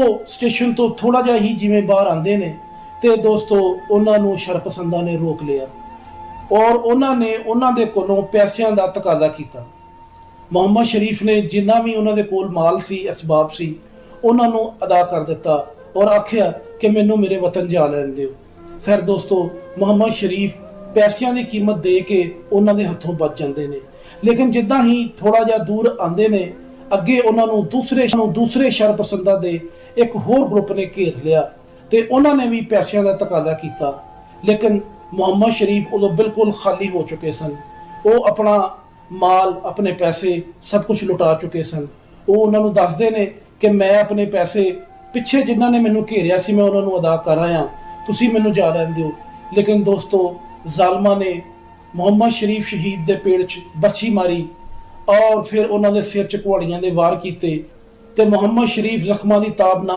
ਉਹ ਸਟੇਸ਼ਨ ਤੋਂ ਥੋੜਾ ਜਿਹਾ ਹੀ ਜਿਵੇਂ ਬਾਹਰ ਆਉਂਦੇ ਨੇ ਤੇ ਦੋਸਤੋ ਉਹਨਾਂ ਨੂੰ ਸ਼ਰਪਸੰਦਾਂ ਨੇ ਰੋਕ ਲਿਆ ਔਰ ਉਹਨਾਂ ਨੇ ਉਹਨਾਂ ਦੇ ਕੋਲੋਂ ਪੈਸਿਆਂ ਦਾ ਤਕਾਜ਼ਾ ਕੀਤਾ। ਮੁਹੰਮਦ ਸ਼ਰੀਫ ਨੇ ਜਿੰਨਾ ਵੀ ਉਹਨਾਂ ਦੇ ਕੋਲ ਮਾਲ ਸੀ, ਅਸਬਾਬ ਸੀ, ਉਹਨਾਂ ਨੂੰ ਅਦਾ ਕਰ ਦਿੱਤਾ ਔਰ ਆਖਿਆ ਕਿ ਮੈਨੂੰ ਮੇਰੇ ਵਤਨ ਜਾ ਲੈਣ ਦਿਓ। ਖੈਰ ਦੋਸਤੋ, ਮੁਹੰਮਦ ਸ਼ਰੀਫ ਪੈਸਿਆਂ ਦੀ ਕੀਮਤ ਦੇ ਕੇ ਉਹਨਾਂ ਦੇ ਹੱਥੋਂ ਬਚ ਜਾਂਦੇ ਨੇ, ਲੇਕਿਨ ਜਿੱਦਾਂ ਹੀ ਥੋੜਾ ਜਿਹਾ ਦੂਰ ਆਉਂਦੇ ਨੇ ਅੱਗੇ ਉਹਨਾਂ ਨੂੰ ਦੂਸਰੇ ਸ਼ਰਪਸੰਦਾਂ ਦੇ ਇੱਕ ਹੋਰ ਗਰੁੱਪ ਨੇ ਘੇਰ ਲਿਆ ਤੇ ਉਹਨਾਂ ਨੇ ਵੀ ਪੈਸਿਆਂ ਦਾ ਤਕਾਜ਼ਾ ਕੀਤਾ। ਲੇਕਿਨ ਮੁਹੰਮਦ ਸ਼ਰੀਫ ਉਦੋਂ ਬਿਲਕੁਲ ਖਾਲੀ ਹੋ ਚੁੱਕੇ ਸਨ। ਉਹ ਆਪਣਾ ਮਾਲ, ਆਪਣੇ ਪੈਸੇ ਸਭ ਕੁਝ ਲੁਟਾ ਚੁੱਕੇ ਸਨ। ਉਹ ਉਹਨਾਂ ਨੂੰ ਦੱਸਦੇ ਨੇ ਕਿ ਮੈਂ ਆਪਣੇ ਪੈਸੇ ਪਿੱਛੇ ਜਿਨ੍ਹਾਂ ਨੇ ਮੈਨੂੰ ਘੇਰਿਆ ਸੀ ਮੈਂ ਉਹਨਾਂ ਨੂੰ ਅਦਾ ਕਰ ਆਇਆ, ਤੁਸੀਂ ਮੈਨੂੰ ਜਾ ਲੈਣ ਦਿਓ। ਲੇਕਿਨ ਦੋਸਤੋ, ਜ਼ਾਲਮਾਂ ਨੇ ਮੁਹੰਮਦ ਸ਼ਰੀਫ ਸ਼ਹੀਦ ਦੇ ਪੇੜ 'ਚ ਬਰਛੀ ਮਾਰੀ ਔਰ ਫਿਰ ਉਹਨਾਂ ਦੇ ਸਿਰ 'ਚ ਕੁਹਾੜੀਆਂ ਦੇ ਵਾਰ ਕੀਤੇ ਤੇ ਮੁਹੰਮਦ ਸ਼ਰੀਫ ਜ਼ਖਮਾਂ ਦੀ ਤਾਬ ਨਾਲ